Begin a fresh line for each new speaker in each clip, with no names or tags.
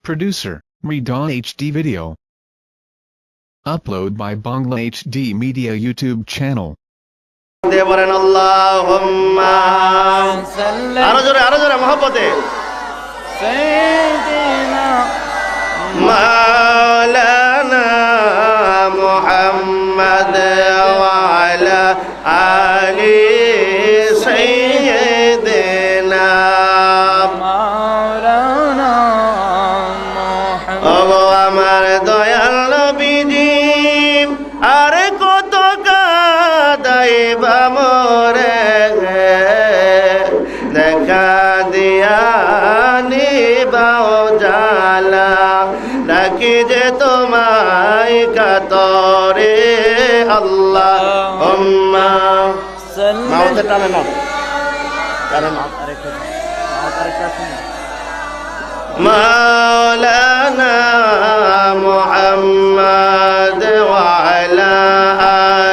Producer, Redon HD Video. Upload by Bangla HD Media YouTube channel.
বলেন আল্লাহুম্মা আরো জোরে মহব্বতে সাইয়্যিদিনা মাওলানা মুহাম্মদ ওয়া আলা আলি সাইয়্যিদিনা মাওলানা মুহাম্মদ ও আমার দয়াল নবীজি আরে কত কাদাইবা মোরে দেখা দিয়া নিবাও জালা ডাকি যে তোমায় কাতরে আল্লাহুম্মা মাউতে টানে না কারণ মাওলানা মুহাম্মদ ওয়া আলা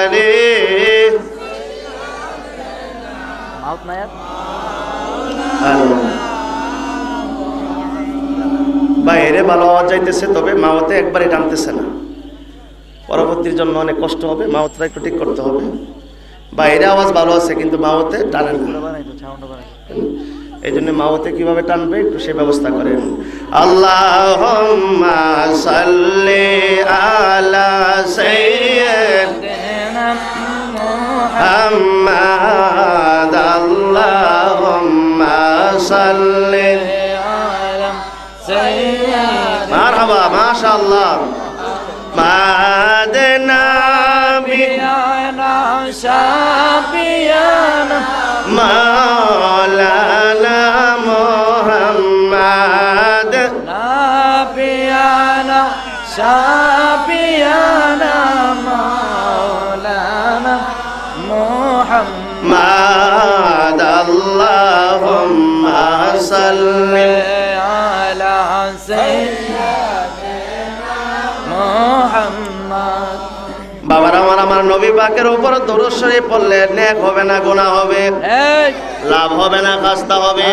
আলিহি মাউত নায়াত বাইরে ভালো আওয়াজ যাইতেছে, তবে মাওতে একবারে টানতেছে না, পরবর্তীর জন্য অনেক কষ্ট হবে। মাওতটা একটু ঠিক করতে হবে। বাইরে আওয়াজ ভালো আছে কিন্তু মাওতে টানে না, এই জন্য মাওতে কিভাবে টানবে একটু সে ব্যবস্থা করেন। আল্লাহুম্মা সাল্লি আলা সাইয়্যিদিনা মুহাম্মাদ আল্লাহুম্মা সাল্লি আলা সাইয়্যিদিনা মারহাবা মাশাআল্লাহ মাদনা বিয়ানা শাফিয়ানা মাওলানা মুহাম্মদ নাবিয়ানা শাফিয়ানা মাওলানা মুহাম্মদ আল্লাহুম্মা সাল্লি আলা সাইয়্যিদিনা মুহাম্মদ। বাবারা আমার নবী পাকের উপর দরুদ শরীফ পড়লে নেক হবে না গুনাহ হবে? লাভ হবে না খাস্তা হবে?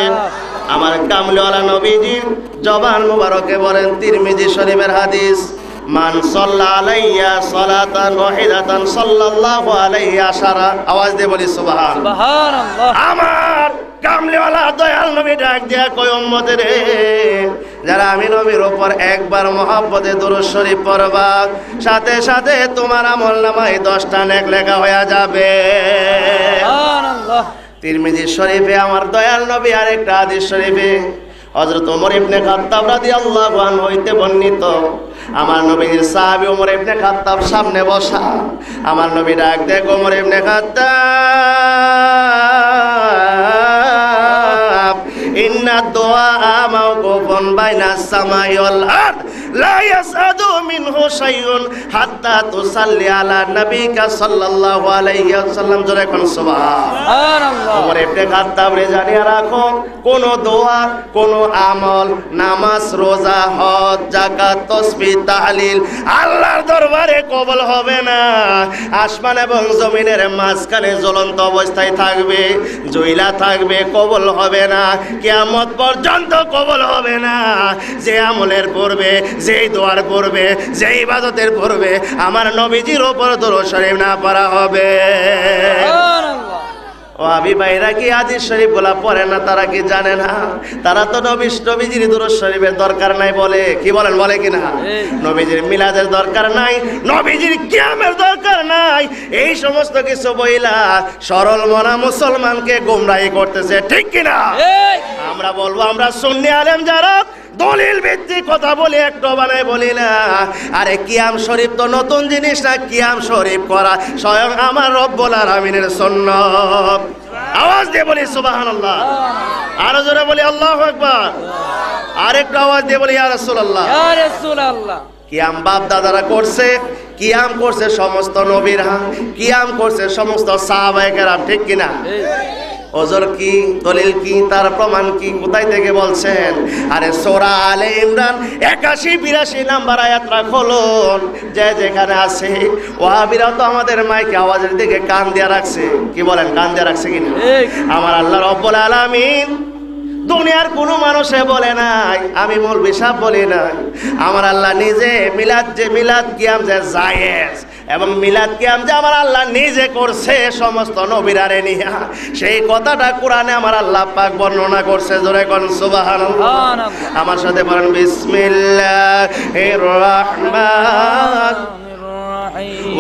আমার কামলিওয়ালা নবীজির জবান মুবারকে বলেন, তিরমিজি শরীফের হাদিস, মান সাল্লা আলাইয়া সালাতান ওয়াহিদাতান সাল্লাল্লাহু আলাইহি আশারা। আওয়াজ দিয়ে বলি সুবহানাল্লাহ। আমার কামলিওয়ালা দয়াল নবী ডাক দিয়া কই উম্মতের রে, যারা আমি নবীর উপর একবার মহব্বতে দরুদ শরীফ পড়বা, সাথে সাথে তোমার আমলনামায় 10টা নেক লেখা হয়ে যাবে। সুবহানাল্লাহ। তিরমিজি শরীফে আমার দয়াল নবী আরেকটা হাদিস শরীফে হযরত ওমর ইবনে খাত্তাব রাদিয়াল্লাহু আনহু হইতে বর্ণিত, আমার নবীর সাহাবী ওমর ইবনে খাত্তাব সামনে বসা, আমার নবী ডাক দেয়, ওমর ইবনে খাত্তাব ইন্না দুআ মাওকুফুন বাইনাস সামাই ওয়াল আরদ লা ইয়াসআদু মিনহু শাইউন হাত্তা তুসাল্লি আলা নবিকা সাল্লাল্লাহু আলাইহি ওয়াসাল্লাম। জোরে কোন সুবহানাল্লাহ। ওমর ইবনে খাত্তাব রে জানিয়ে রাখো, কোন দোয়া, কোন আমল, নামাজ, রোজা, হজ, যাকাত, তাসবিহ, তাহলিল আল্লাহর দরবারে কবুল হবে না। আসমান এবং জমিনের মাঝখানে জ্বলন্ত অবস্থায় থাকবে, জ্বলা থাকবে, কবুল হবে না, কিয়ামত পর্যন্ত কবুল হবে না। যে আমলের পড়বে, যেই দোয়ার পড়বে, যেই ইবাদতের পড়বে, আমার নবীজির উপর দরুদ শরীফ না পড়া হবে। ও আবি ভাইরা কি হাদিস শরীফ গুলা পড়ে না? তারা কি জানে না? তারা তো নবীজির দরুদ শরীফের দরকার নাই বলে। কি বলেন, বলে কিনা? নবীজির মিলাদের দরকার নাই, নবীজির কিয়ামের দরকার নাই, এই সমস্ত কিছু বইলা সরল মনা মুসলমানকে গুমরাহি করতেছে, ঠিক কিনা? আমরা বলবো, আমরা সুন্নি আলেম যারা দলিল ভিত্তিক কথা বলি, একটু বানাই বলি না। আরে কিয়াম শরীফ তো নতুন জিনিস না, কিয়াম শরীফ করা স্বয়ং আমার রব্বুল আলামিনের সুন্নাত। আওয়াজ দিয়ে বলি সুবহানাল্লাহ। আরো জোরে বলি আল্লাহু আকবার। আরেকটু আওয়াজ দিয়ে বলি ইয়া রাসূলুল্লাহ, ইয়া রাসূলুল্লাহ। কিয়াম বাপ দাদারা করছে, কিয়াম করছে সমস্ত নবীরা, কিয়াম করছে সমস্ত সাহাবায়ে কেরাম, ঠিক কিনা? ওজর কি, দলিল কি, তার প্রমাণ কি, কোথায় থেকে বলছেন? আরে সূরা আলে ইমরান 81-82 নাম্বার আয়াতটা খুলুন, যে যেখানে আছে। ওয়াহাবিরা তো আমাদের মাইকে আওয়াজের দিকে কান দিয়ে রাখছে, কি বলেন, কান দিয়ে রাখছে কিনা? আমার আল্লাহ রাব্বুল আলামিন দুনিয়ার কোনো মানুষে বলে নাই, আমি মৌলভী সাহেব বলি নাই। আমার আল্লাহ নিজে মিলাদ কিয়াম যে জায়েজ এবং মিলাদ কিয়াম যে আমার আল্লাহ নিজে করছে সমস্ত নবীরারে নিয়া, সেই কথাটা কোরআনে আমার আল্লাহ পাক বর্ণনা করছে। জোরে কোন সুবহানাল্লাহ। আমার সাথে বলেন বিসমিল্লাহির রাহমানির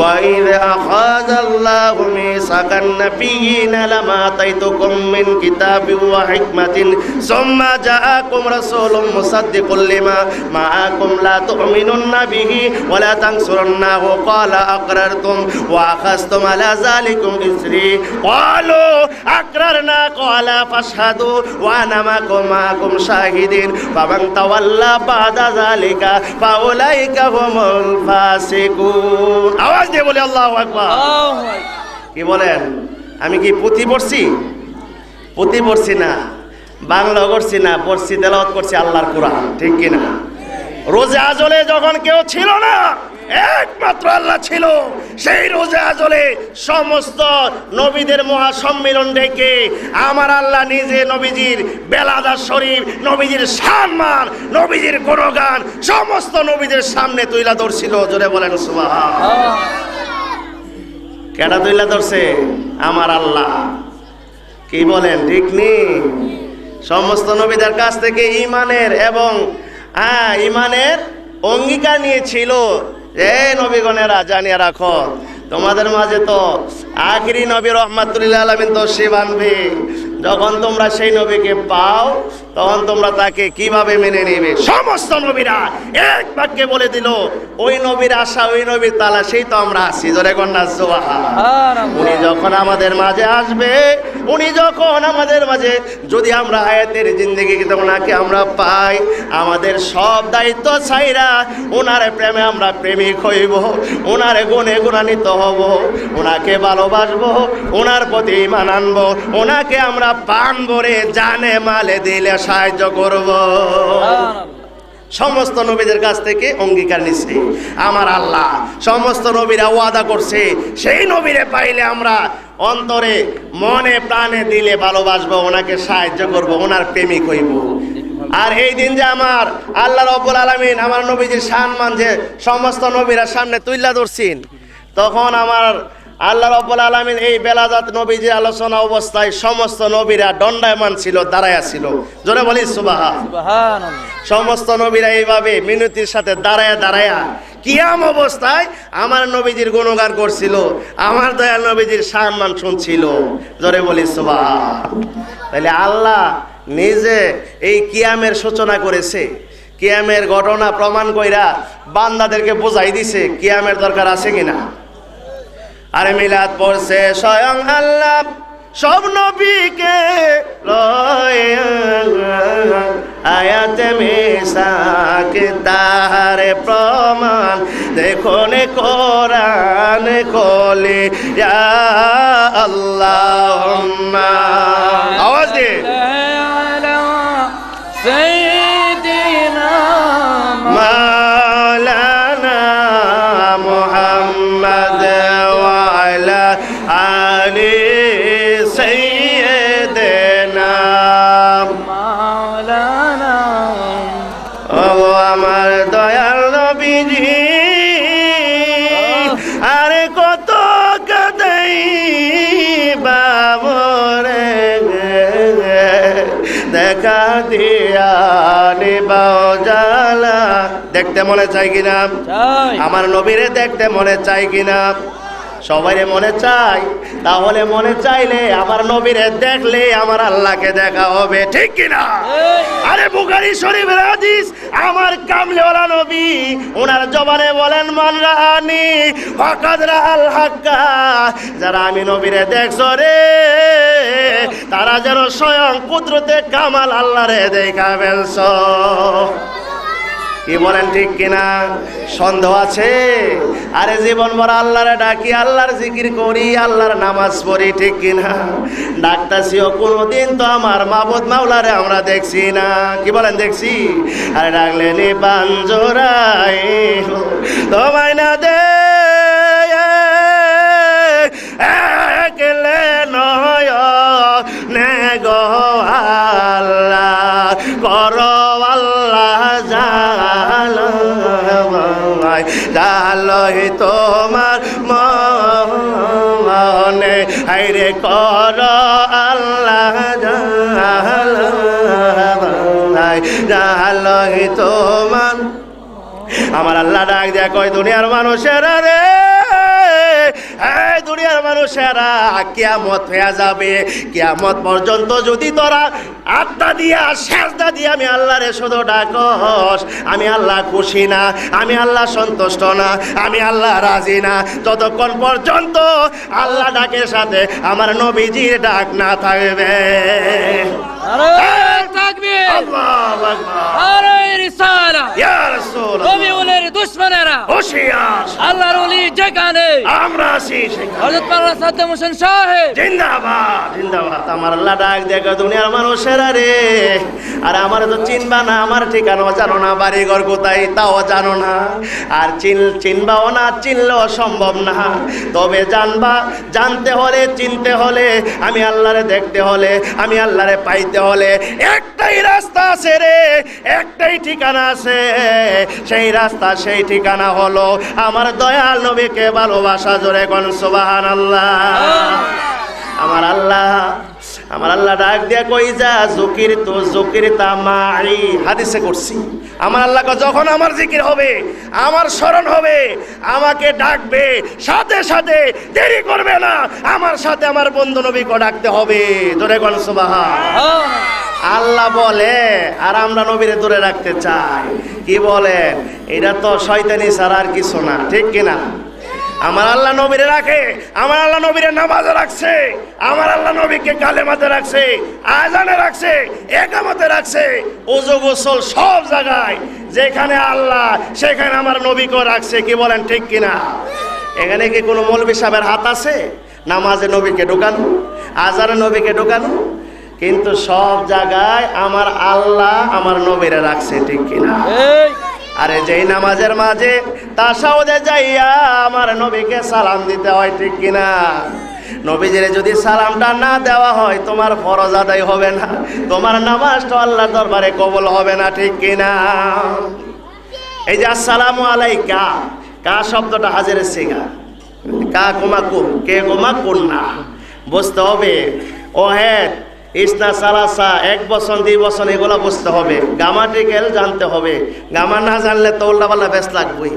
وَإِذْ أَخَذَ اللَّهُ مِيثَاقَ النَّبِيِّينَ لَمَا آتَيْتُكُم مِّن كِتَابٍ وَحِكْمَةٍ ثُمَّ جَاءَكُمْ رَسُولٌ مُّصَدِّقٌ لِّمَا مَعَكُمْ لَتُؤْمِنُنَّ بِهِ وَلَا تَنصُرُنَّهُ قَالَ أَقْرَرْتُمْ وَأَخَذْتُمْ عَلَىٰ ذَٰلِكُمْ إِصْرِي قَالُوا أَقْرَرْنَا قَالَ فَاشْهَدُوا وَأَنَا مَعَكُمْ شَاهِدٌ فَمَن تَوَلَّىٰ بَعْدَ ذَٰلِكَ فَأُولَٰئِكَ هُمُ الْفَاسِقُونَ। আওয়াজ দিয়ে বলি আল্লাহু আকবার। কি বলেন, আমি কি পুঁথি পড়ছি না, বাংলা করছি না, পড়ছি তেলাওয়াত করছি আল্লাহর কোরআন, ঠিক কিনা? রোজে আজলে যখন কেউ ছিল না, একমাত্র আল্লাহ ছিল। সেই রোজে আজলে সমস্ত নবীদের মহাসম্মেলন ডেকে আমার আল্লাহ নিজে নবীজির বেলাদাত শরীফ, নবীজির সম্মান, নবীজির গুণগান সমস্ত নবীদের সামনে তুইলা ধরছিল। জোরে বলেন সুবহানাল্লাহ। কেডা তুইলা ধরছে? আমার আল্লাহ। কি বলেন, ঠিক নি? সমস্ত নবীদের কাছ থেকে ইমানের অঙ্গীকার নিয়েছিল। নবীগণেরা জানিয়ে রাখো, তোমাদের মাঝে তো আখিরি নবী রহমাতুল্লিল আলামিন তশরিফ আনবে। যখন তোমরা সেই নবীকে পাও তখন তোমরা তাকে কিভাবে মেনে নেবে? সমস্ত নবীরা এক বাক্যে বলে দিল, ওই নবীর আশা, ওই নবীর তালাশেই তো আমরা আছি। জোরে কন্যা সুবহানাল্লাহ। উনি যখন আমাদের মাঝে আসবে, উনি যখন আমাদের মাঝে, যদি আমরা হায়াতের জিন্দেগিতে ওনাকে আমরা পাই, আমাদের সব দায়িত্ব ছাইরা ওনার প্রেমে আমরা প্রেমিক হইব, ওনার গুণে গুণান্বিত হব, ওনাকে ভালোবাসবো, ওনার প্রতি ঈমান আনবো, ওনাকে আমরা পান ভরে জানে মালে দিলে সাহায্য করব। সমস্ত নবীদের কাছ থেকে অঙ্গীকার নিচ্ছে আমার আল্লাহ। সমস্ত নবীরা ওয়াদা করছে, সেই নবীরে পাইলে আমরা অন্তরে মনে প্রাণে দিলে ভালোবাসবো, ওনাকে সাহায্য করব, ওনার প্রেমিক হইব। আর এই দিন যে আমার আল্লাহ রাব্বুল আলামিন আমার নবীজির সম্মান যে সমস্ত নবীরা সামনে তুইলা ধরছেন, তখন আমার আল্লাহ রাব্বুল আলামিন এই বেলাদাত নবীজির আলোচনা অবস্থায় সমস্ত নবীরা দণ্ডায়মান ছিল, দাঁড়ায়া ছিল। জোরে বলি সুবহানাল্লাহ। সমস্ত নবীরা এইভাবে মিনতির সাথে দাঁড়ায়া কিয়াম অবস্থায় আমার নবীজির গুণগান করছিল, আমার দয়াল নবীজির সম্মান শুনছিল। জোরে বলি সুবহানাল্লাহ। তাহলে আল্লাহ নিজে এই কিয়ামের সূচনা করেছে, কিয়ামের ঘটনা প্রমাণ কইরা বান্দাদেরকে বোঝাই দিছে কিয়ামের দরকার আছে কিনা। আরে মিলাদ পড়ছে স্বয়ং আল্লাহ সব নবীকে আয়াতে মিসাক তাহারে প্রমাণ দেখুন কোরআন খোলে ইয়া আল্লাহুম্মা। আওয়াজ দিয়ে মাওলানা মুহাম্মদ আলী সাইয়্যিদিনা মাওলানা। ও আমার দয়াল নবীজি, আরে কত কাদাই বাবরে দেখা দিয়া নিবাও জ্বালা। দেখতে মনে চাই কিনা? আমার নবীরে দেখতে মনে চাই কিনা? সবাইরে মনে চাই। তাহলে মনে চাইলে আমার নবীরে দেখলে আমার আল্লাহকে দেখা হবে, ঠিক কিনা? আরে বুখারী শরীফের হাদিস, আমার কামলেওয়ালা নবী ওনার জবানে বলেন, মান রাআনি ফাকাদ রাআল হাক্কা। যারা আমি নবীরে দেখছো রে, তারা যেন স্বয়ং কুদরতে কামাল আল্লাহরে দেখা ফেলছো। কি বলেন, ঠিক কিনা? সন্দেহ আছে? আরে জীবন ভরা আল্লাহরে ডাকি, আল্লাহর জিকির করি, আল্লাহর নামাজ পড়ি, ঠিক কিনা? ডাকতাছিও, কোনোদিন তো আমার মাবুদ মাওলারে আমরা দেখছি না। কি বলেন, দেখছি? আরে ডাকলে নি পাঞ্জরাই তোমায় না দে একলে নয় নে গো আল্লাহ। করো আল্লাহ জালায় জালয় তোমার মনে হাইরে করো আল্লাহ জালায় জালয় তোমার। আমার আল্লাহ ডাক দেয়া কয় দুনিয়ার মানুষেরা রে, এই দুনিয়ার মানুষেরা কিয়ামত হয়ে যাবে, কিয়ামত পর্যন্ত যদি তোরা আত্মা দিয়া সেজদা দিয়া আমি আল্লাহরে শুধু ডাকস, আমি আল্লাহ খুশি না, আমি আল্লাহ সন্তুষ্ট না, আমি আল্লাহ রাজি না, যতক্ষণ পর্যন্ত আল্লাহ ডাকের সাথে আমার নবীজির ডাক না থাকবে।
তাকবীর,
আল্লাহু আকবার,
আরে রিসালা,
ইয়া রাসূলুল্লাহ,
নবীদের দুশমনেরা
হুঁশিয়ার,
আল্লাহর ওলি যেখানে
আমরা আছি সেখানে।
হযরত মাওলানা সাদ্দাম হোসেন সাহেব
জিন্দাবাদ জিন্দাবাদ। আমার আল্লাহ ডাক দেখো দুনিয়ার মানুষেরা রে, আর আমার তো চিনবা না, আমার ঠিকানাও জানো না, বাড়ি ঘর কোথায় তাও জানো না, আর চিনবাও না, চিনলেও সম্ভব না। তবে জানবা, জানতে হলে, চিনতে হলে, আমি আল্লাহরে দেখতে হলে, আমি আল্লাহরে পাইতে হলে একটাই রাস্তা আছে রে, একটাই ঠিকানা আছে। সেই রাস্তা, সেই ঠিকানা হলো আমার দয়াল নবীকে ভালোবাসা। জোরে কোন সুবহানাল্লাহ। আমার আল্লাহ ডাক দিয়া কই যা জকির তামাই, হাদিসে করছি। আমার আল্লাহ যখন আমার জিকির হবে, আমার স্মরণ হবে, আমাকে ডাকবে, সাথে সাথে দেরি করবে না, আমার সাথে আমার বন্ধু নবীকে ডাকতে হবে। জোরে কোন সুবহান। আল্লাহ বলে, আর আমরা নবীরে দূরে রাখতে চাই। কি বলেন? এটা তো শয়তানি ছাড়া আর কিছু না, ঠিক কিনা? আমার আল্লাহ নবীরে রাখে, আমার আল্লাহ নবীরে নামাজে রাখছে, আমার আল্লাহ নবীকে কালেমাতে রাখছে, আযানে রাখছে, একামতে রাখছে, ওযু গোসল সব জায়গায় যেখানে আল্লাহ সেখানে আমার নবীকে রাখছে। কি বলেন, ঠিক কিনা? এখানে কি কোনো মৌলভী সাহেবের হাত আছে নামাজে নবীকে ঢোকানো, আযানে নবীকে ঢোকানো? কিন্তু সব জায়গায় আমার আল্লাহ আমার নবীরে রাখছে, ঠিক কিনা? আরে যেই নামাজের মাঝে তাশাহুদে যাইয়া আমার নবীকে সালাম দিতে হয়, ঠিক কিনা? নবীজিরে যদি সালামটা না দেওয়া হয় তোমার ফরজ আদায় হবে না, তোমার নামাজটা আল্লাহর দরবারে কবুল হবে না, ঠিক কিনা? এই যে আসসালামু আলাইকা, কা শব্দটা হাজিরের সিগা, কা কুমা কুম, কে কুমা কুন না, বুঝতে হবে। ওহেদ ইসনা সালাসা, 1 বছর 2 বছর এগুলো বুঝতে হবে, গ্রামাটিক্যাল জানতে হবে। গ্রামার না জানলে তো উল্টাপাল্টা বেশ লাগবেই।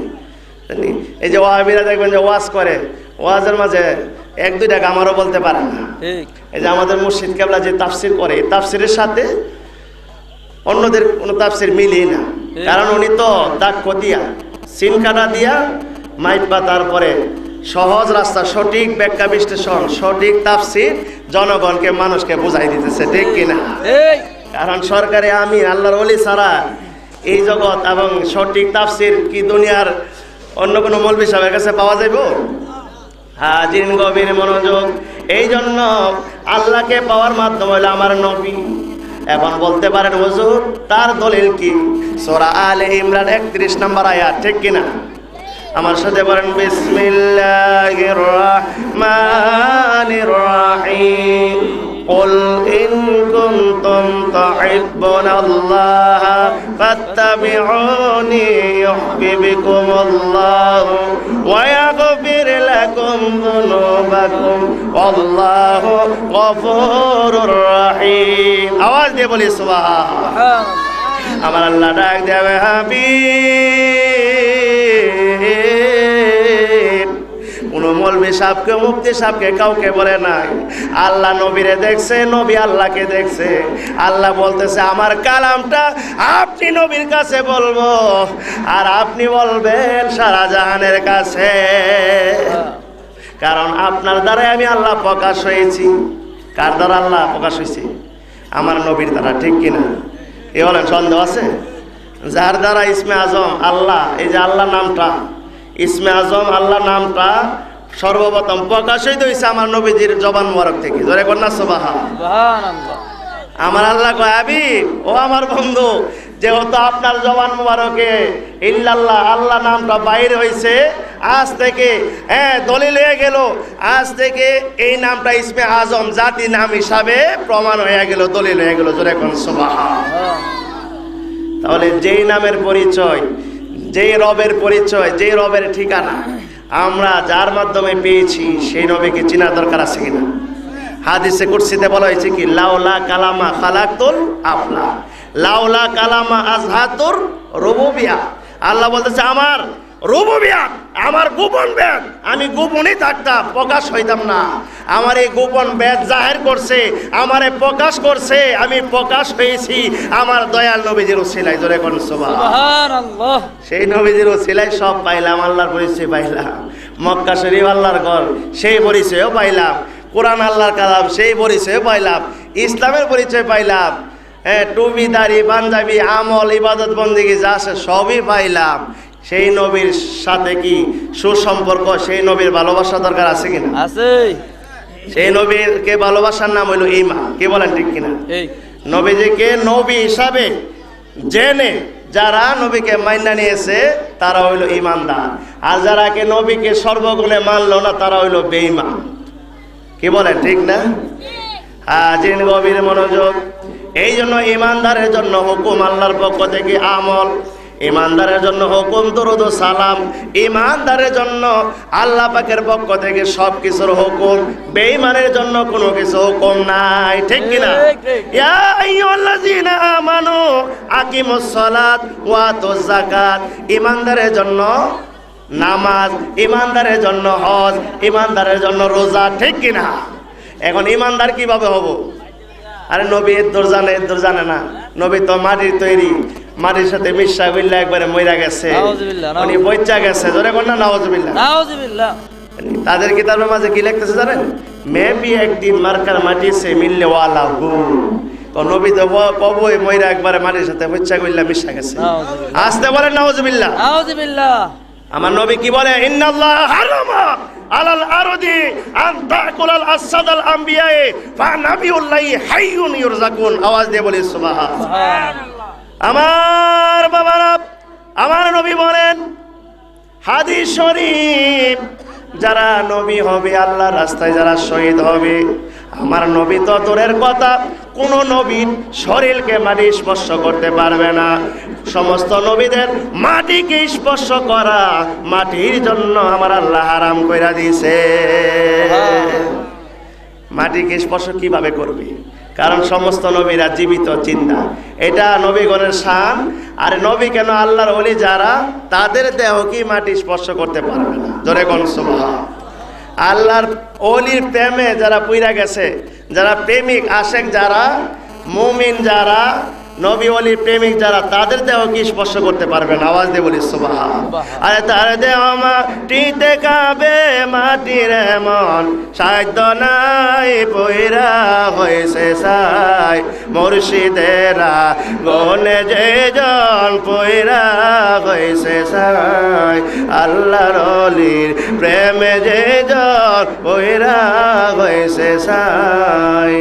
এই যে ওয়াহাবিরা দেখবেন যে ওয়াজ করে, ওয়াজের মাঝে 1-2টা গ্রামারও বলতে পারে না। এই যে আমাদের মুর্শিদ কেবলা যে তাফসির করে, এই তাফসিরের সাথে অন্যদের কোনো তাফসির মিলিয়ে না, কারণ উনি তো দাক্ষ দিয়া, সিন কাটা দিয়া মাইপা, তারপরে সহজ রাস্তা, সঠিক ব্যাখ্যা বিশ্লেষণ, সঠিক তাফসির জনগণকে, মানুষকে বুঝাই দিতেছে, ঠিক কিনা? কারণ সরকারি আমির আল্লাহর ওলি ছাড়া এই জগৎ এবং সঠিক তাফসির কি দুনিয়ার অন্য কোনো মৌলভী সাহেবের কাছে পাওয়া যাইব? হাজির গভীর মনোযোগ। এই জন্য আল্লাহকে পাওয়ার মাধ্যম হলো আমার নবী। এখন বলতে পারেন হুজুর তার দলিল কি? সূরা আলে ইমরান 31 নম্বর আয়াত, ঠিক কিনা? আমার সাথে বলেন বিসমিল্লাহির রাহমানির রাহিম। قل إن كنتم تحبون الله فاتبعوني يحببكم الله ويغفر لكم ذنوبكم والله غفور رحيم। আওয়াজ দিয়ে বলি সুবহান। আমার আল্লাহ ডাক দেবে হাবিব, কোনো মৌলভী সাহেবকে, মুফতি সাহেবকে কাউকে বলে নাই। আল্লাহ নবীরে দেখছে, নবী আল্লাহকে দেখছে। আল্লাহ বলতেছে আমার কালামটা আপনি নবীর কাছে বলবো, আর আপনি বলবেন সারা জাহানের কাছে, কারণ আপনার দ্বারাই আমি আল্লাহ প্রকাশ হয়েছি। কার দ্বারা আল্লাহ প্রকাশ হয়েছে? আমার নবীর দ্বারা, ঠিক কিনা? এ বলেন, সন্দেহ আছে? যার দ্বারা ইসমে আজম আল্লাহ, এই যে আল্লাহ নামটা, ইসমে আজম আল্লাহ নামটা সর্বপ্রথম প্রকাশিত হয়েছে আমার নবীজির জবান মোবারক থেকে। জোরে কন্যা সুবহানাল্লাহ। আমার আল্লাহ কয় হাবিব, ও আমার বন্ধু, যেহেতু আপনার জবান মোবারকে ইল্লাল্লাহ আল্লাহ নামটা বাইরে হয়েছে, আজ থেকে দলিল হয়ে গেল, আজ থেকে এই নামটা ইসমে আজম জাতি নাম হিসাবে প্রমাণ হয়ে গেল, দলিল হয়ে গেল। জোরে কোন সুবহানাল্লাহ। তাহলে যেই নামের পরিচয়, যেই রবের পরিচয়, যেই রবের ঠিকানা আমরা যার মাধ্যমে পেয়েছি, সেই নবীকে চেনার দরকার আছে কিনা? হাদিসে কুরসিতে বলা হয়েছে কি, লাউলা কালামা খালাকতুল আফলা, লাউলা কালামা আজহাতুর রুবুবিয়া। আল্লাহ বলতেছে আমার রুবুবিয়া, আমার গোপন বেদ, আমি গোপনই থাকতাম, প্রকাশ হইতাম না। আমার এই গোপন বেদ জাহের করছে, আমারে প্রকাশ করছে, আমি প্রকাশ হয়েছি আমার দয়াল নবীজির উসিলায়। জোরে কোন সুবহানাল্লাহ।
সুবহানাল্লাহ।
সেই নবীজির উসিলায় সব পাইলাম, আল্লাহর পরিচয় পাইলাম। মক্কা শরীফ আল্লাহর ঘর, সেই পরিচয়ও পাইলাম। কোরআন আল্লাহর কালাম, সেই পরিচয় পাইলাম। ইসলামের পরিচয় পাইলাম। টুপি দাড়ি পাঞ্জাবি আমল ইবাদত বন্দেগী যা আছে সবই পাইলাম। সেই নবীর সাথে কি সুসম্পর্ক, সেই নবীর ভালোবাসা দরকার আছে কিনা?
আছে।
সেই নবীরকে ভালোবাসার নাম হইল ঈমান। কি বলেন ঠিক কিনা?
এই
নবীজিকে নবী হিসাবে জেনে যারা নবীকে মাইনা নিয়েছে তারা হইল ঈমানদার, আর যারা কে নবীকে সর্বগুণে মানলো না তারা হইল বেঈমান। কি বলেন ঠিক না? জিন গভীর মনোযোগ। এই জন্য ইমানদারের জন্য হুকুম আল্লাহর পক্ষ থেকে আমল, ইমানদারের জন্য হুকুম দরুদ ও সালাম, ইমানদারের জন্য আল্লাহ পাকের পক্ষ থেকে সব কিছুর হুকুম, বেঈমানের জন্য কোনো কিছু হুকুম নাই। ঠিক কিনা? ইয়া আইয়ুহাল্লাযীনা আমানু আকিমুস সালাত ওয়া আতুজ যাকাত। ইমানদারের জন্য নামাজ, ইমানদারের জন্য হজ, ইমানদারের জন্য রোজা। ঠিক কিনা? এখন ইমানদার কিভাবে হব? আরে নবী এদ্দুর জানে, এদ্দুর জানে না। নবী তো মাটির তৈরি, মাটির সাথে মিশা গইল্লা একবারে মইরা গেছে, উনি বইচা গেছে। জোরে কোন না নাউজুবিল্লাহ।
নাউজুবিল্লাহ।
তাদের কিতাবের মাঝে কি লিখতেছে জানেন? মেবি একদিন মার্কার মাটি সে মিললে ওয়ালা হু। তো নবী তো কবই মইরা একবারে মাটির সাথে বইচা গইল্লা মিশা গেছে। আসতে বলেন নাউজুবিল্লাহ।
নাউজুবিল্লাহ।
আমার নবী কি বলে? ইন্নাল্লাহ হারামা আলাল আরদি আন তাকুলাল আসসাদাল আমবিয়ায়ে ফা নাবিয়ুল্লাহি হাইয়ুন ইউরজাকুন। আওয়াজ দিয়ে বলি সুবহানাল্লাহ। আমার বাবারা, আমার নবী বলেন হাদিস শরীফ, যারা নবী হবে আল্লাহর রাস্তায় যারা শহীদ হবে, আমার নবী তো দূরের কথা কোন নবীর শরীরকে মাটি স্পর্শ করতে পারবে না। সমস্ত নবীদের মাটিকে স্পর্শ করা মাটির জন্য আমার আল্লাহ হারাম কইরা দিয়েছে। মাটিকে স্পর্শ কিভাবে করবে? কারণ সমস্ত নবীরা জীবিত চিন্তা, এটা নবীগণের শান। আর নবী কেন, আল্লাহর ওলি যারা তাদের দেহ কি মাটি স্পর্শ করতে পারবে না। জোরে কোন সুবহান। আল্লাহর ওলির প্রেমে যারা পুইরা গেছে, যারা প্রেমিক আশেক, যারা মুমিন, যারা নবী ওলির প্রেমিক যারা, তাদের দেহ কি স্পর্শ করতে পারবে না? আওয়াজ দিয়ে বলি সুবহান। আরে তার দেহ মাটিতে কাবে, মাটির এমন সাধ্য নাই, পইরা হয়েছে সাই মুর্শিদেরা গনে যে জন, পইরা হয়েছে সাই আল্লাহর ওলির প্রেমে যে জন, পইরা হয়েছে সাই।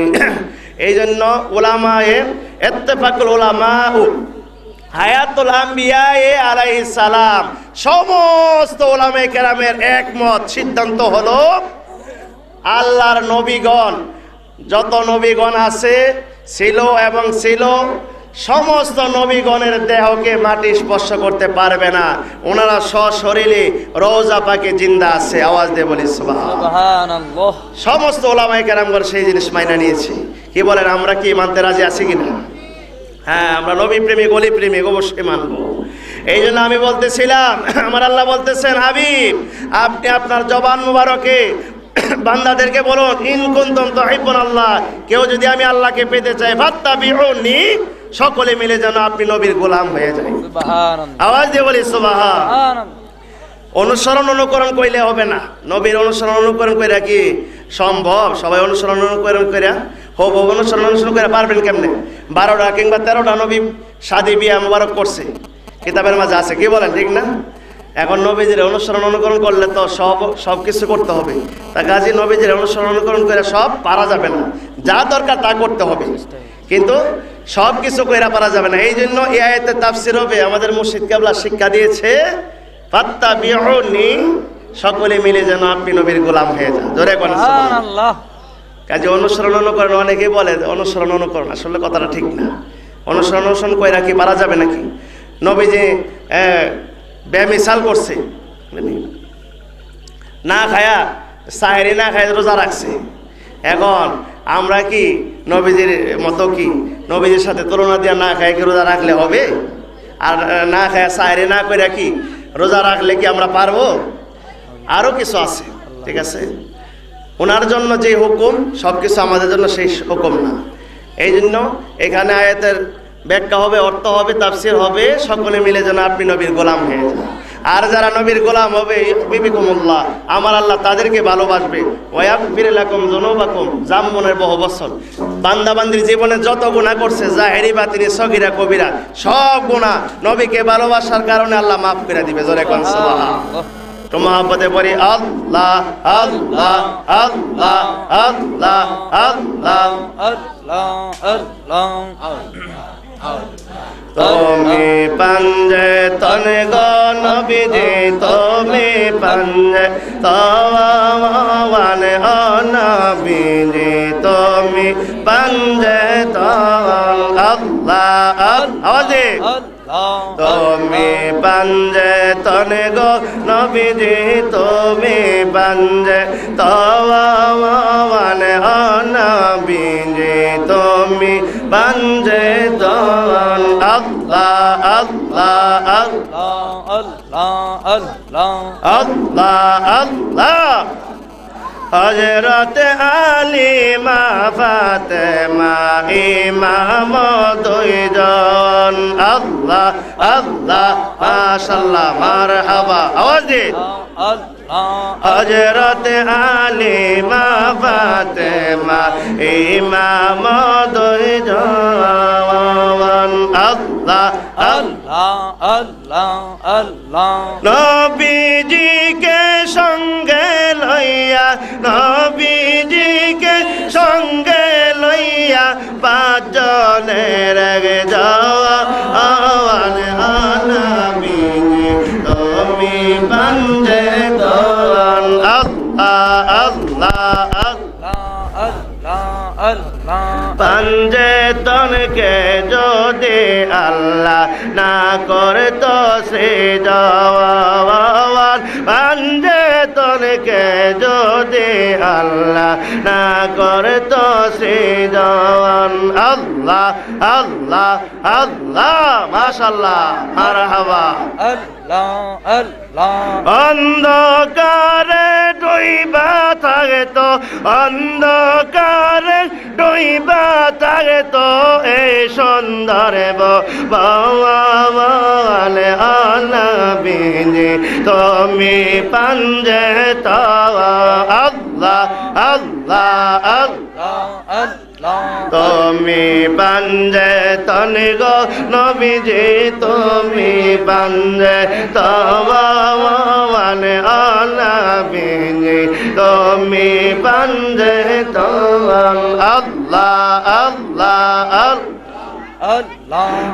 এই জন্য উলামায়ে ইত্তেফাকুল উলামা হায়াতুল আম্বিয়া আলাইহিস সালাম, সমস্ত উলামায়ে কেরামের একমত সিদ্ধান্ত হলো আল্লাহর নবীগণ, যত নবীগণ আছে ছিল এবং ছিল, সমস্ত নবীগণের দেহকে মাটি স্পর্শ করতে পারবে না। ওনারা সশরীরে রওজা পাকে জিন্দা আছে। আওয়াজ দিয়ে বলি সুবহানাল্লাহ। সমস্ত উলামায়ে কেরামগণ সেই জিনিস মাইনা নিয়েছে। কি বলেন, আমরা কি মানতে রাজি আছি কিনা? হ্যাঁ, আমরা নবী প্রেমিক ওলি প্রেমিক অবশ্যই মানব। এই জন্য আমি বলতেছিলাম, আমার আল্লাহ বলতেছেন, হাবিব আপনি আপনার জবান মুবারকে বান্দাদেরকে বলুন, ইন কুনতুম তুহিব্বুনাল্লাহ, কেউ যদি আমি আল্লাহকে পেতে চাই, ফাত্তাবিউনি, সকলে মিলে যেন আপনি নবীর গোলাম হয়ে যায়। সুবহানাল্লাহ। আওয়াজ দিয়ে বলি সুবহানাল্লাহ। অনুসরণ অনুকরণ কইলে হবে না। নবীর অনুসরণ অনুকরণ কইরা কি সম্ভব? সবাই অনুসরণ অনুকরণ কইরা হবো, অনুসরণ করে পারবেন কেমনে? 12টা কিংবা 13টা নবী শাদী বিয়া মুবারক করছে, কিতাবের মাঝে আছে। কি বলেন ঠিক না? এখন নবীজির অনুসরণ অনুকরণ করলে তো সব কিছু করতে হবে। তা গাজী নবীজির অনুসরণ অনুকরণ করে সব পারা যাবে না, যা দরকার তা করতে হবে, কিন্তু সব কিছু কইরা পারা যাবে না। এই জন্য এই আয়াতের তাফসীর হবে, আমাদের মুর্শিদ কেবলা শিক্ষা দিয়েছে, ফাত্তাবিউনি, সকলে মিলে যেন আপনি নবীর গোলাম হয়ে যান। জোরে কোন সুবহানাল্লাহ। কাজে অনুসরণ অনুকরণ, অনেকেই বলে অনুসরণ অনুকরণ, আসলে কথাটা ঠিক না। অনুসরণ কইরা কি পারা যাবে নাকি? নবীজি বেমিসাল করছে, না খায়া সাহেরি না খায় রোজা রাখছে। এখন আমরা কি নবীজির মতো কি নবীজির সাথে তুলনা দিয়ে না খায় কি রোজা রাখলে হবে? আর না খায়া সাহেরি না কইরা কি রোজা রাখলে কি আমরা পারবো? আরও কিছু আছে, ঠিক আছে? ওনার জন্য যে হুকুম সব কিছু আমাদের জন্য সেই হুকুম না। এই জন্য এখানে আয়াতের ব্যাখ্যা হবে, অর্থ হবে, তাফসীর হবে, সকলে মিলে যেন আপনি নবীর গোলাম হয়ে যান। আর যারা নবীর গোলাম হবে বিবিকুমুল্লাহ, আমার আল্লাহ তাদেরকে ভালোবাসবে। ওয়াগফির লাকুম যুনুবাকুম, জাম্মনের বহু বছর বান্দাবান্দির জীবনে যত গুনাহ করছে, জাহেরি বাতিনি সগীরা কবিরা সব গুনাহ নবীকে ভালোবাসার কারণে আল্লাহ মাফ করে দিবে। জোরে কোন সুবহানাল্লাহ। তো মহব্বতে পড়ি আল্লাহ আল্লাহ আল্লাহ আল্লাহ আল্লাহ তুমি পাঞ্জে তনে গো নবীজি, তুমি পাঞ্জে তওয়ান ও নবীজি, তুমি পাঞ্জে তওয়ান আল্লাহ আওয়াজে তুমি পাঞ্জে তনে গো নবীজি, তুমি পাঞ্জে তওয়ান ও নবীজি, তুমি পাঞ্জে তওয়ান আল্লাহ আল্লাহ আল্লাহ আল্লাহ। হযরত আলিমা ফাতেমা ইমাম দুইজন, আল্লাহ আল্লাহ মাশাআল্লাহ মারহাবা আওয়াজ দে। হযরত আলিমা ফাতেমা ইমাম দুইজন, আল্লাহ আল্লাহ। নবীজিকে সঙ্গে লইয়া, নবীজিকে সঙ্গে লইয়া পাঁচজনের জওয়ান নবীজি, তুমি পাঞ্জে তওয়ান আল্লাহ আল্লাহ। পাঞ্জে তনকে যদি আল্লাহ না করতো সে জওয়ান, পাঞ্জে তনকে যদি আল্লাহ না করতো সে জওয়ান, আল্লাহ আল্লাহ আল্লাহ মাশাআল্লাহ মারহাবা। অন্ধকারে ডুইবা থাকতো, অন্ধকারে ডুইবা থাকতো এই সুন্দর ভুবন নবীজি, তুমি পাঞ্জে তওয়ান আল্লাহ আল্লাহ তুমি পাঞ্জে তনে গো নবীজি, তুমি পাঞ্জে তওয়ান নবীজি, তুমি পাঞ্জে তওয়ান আল্লাহ আল্লাহ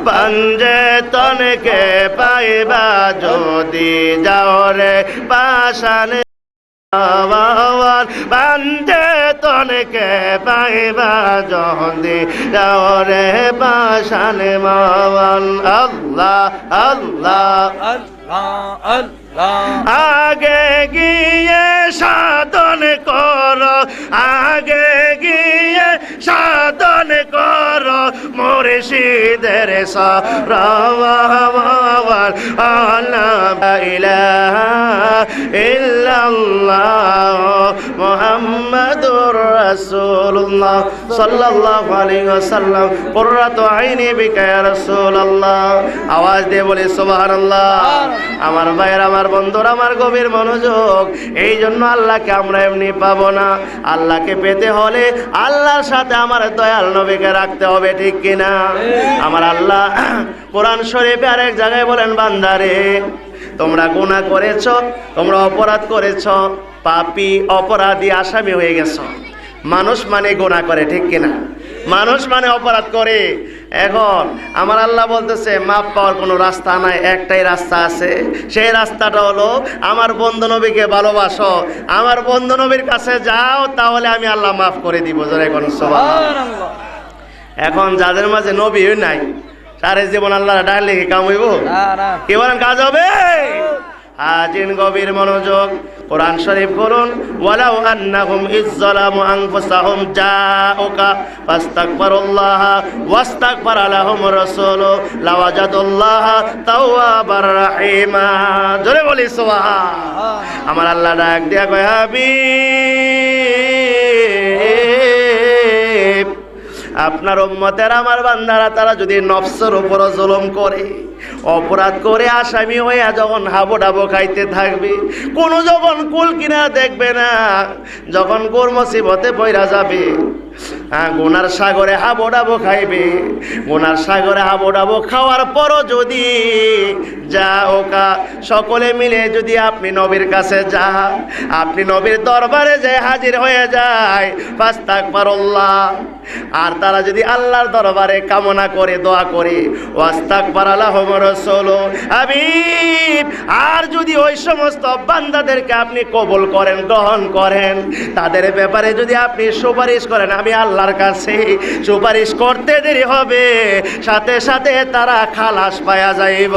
পাঞ্জে তনকে পাইবা যদি যাও রে পাশানে, পাঞ্জে তনকে পাইবা যদি যাও রে পাশানে মাওয়ান, আল্লাহ আল্লাহ। আগে গিয়ে সাধন কর, আগে গিয়ে সাধন কর মুর্শিদের সরওয়ার, লা ইলাহা ইল্লাল্লাহ মুহাম্মাদুর রাসূলুল্লাহ সাল্লাল্লাহু আলাইহি ওয়াসাল্লাম, কুররাতু আইনি বিকা ইয়া রাসূলুল্লাহ। আওয়াজ দিয়ে বলি সুবহানাল্লাহ। আমার ভাইয়ের, আমার বন্ধুরা, আমার গভীর মনোযোগ। এই জন্য আল্লাহকে আমরা এমনি পাবো না। আল্লাহকে পেতে হলে আল্লাহর সাথে আমার দয়াল নবীকে রাখতে হবে, ঠিক কিনা? আমার আল্লাহ কোরআন শরীফে আরেক জায়গায় বলেন, বান্দারে তোমরা গুনাহ করেছো, তোমরা অপরাধ করেছো, পাপী অপরাধী আসামি হয়ে গেছো। মানুষ মানে গুনাহ করে, ঠিক কিনা? মানুষ মানে অপরাধ করে। এখন আমার আল্লাহ বলতেছে মাপ পাওয়ার কোনো রাস্তা নাই, একটাই রাস্তা আছে। সেই রাস্তাটা হলো আমার বন্ধু নবীকে ভালোবাসো, আমার বন্ধু নবীর কাছে যাও, তাহলে আমি আল্লাহ মাফ করে দিব। জোরে কোন সুবহানাল্লাহ। এখন যাদের মাঝে নবীও নাই সারে জীবন আল্লাহ ডাকলে কি কাম হইব?
না না
কি বলেন কাজ হবে? আজিন গভীর মনোযোগ, কোরআন শরীফ করুন, ওয়ালাউ আন্নাহুম ইযযালামু আনফুসাহুম জাউকা ফাস্তাগফিরুল্লাহ ওয়াস্তাগফারা লাহুমুর রাসূল লাওয়াজাদুল্লাহ তাওয়াবার রাহিমা। জোরে বলি সুবহান। আমার আল্লাহ ডাক দিয়া কয় হাবিব, আপনার উম্মতের আমার বান্দারা তারা যদি নফসের উপর জুলুম করে, অপরাধ করে আসামি হয়ে যখন হাবো ডাবো খাইতে থাকবে, কোনো যখন কুল কিনা দেখবে না, যখন কর্মসিবতে পয়রা যাবে, গুনার সাগরে হাবো ডাবো খাইবে, গুনার সাগরে হাবো ডাবো খাওয়ার পরও যদি যাওকা সকলে মিলে যদি আপনি নবীর কাছে যান, আপনি নবীর দরবারে যে হাজির হয়ে যায়, ফাস্তাগফিরুল্লাহ, আর তারা যদি আল্লাহর দরবারে কামনা করে দোয়া করে, ওয়াস্তাগফারা লাহুমুর রাসূল হাবিব, আর যদি ওই সমস্ত বান্দাদেরকে আপনি কবুল করেন, গ্রহণ করেন, তাদের ব্যাপারে যদি আপনি সুপারিশ করেন আমি আল্লাহর কাছে, সুপারিশ করতে দেরি হবে, সাথে সাথে তারা খালাস পায়া যাইব।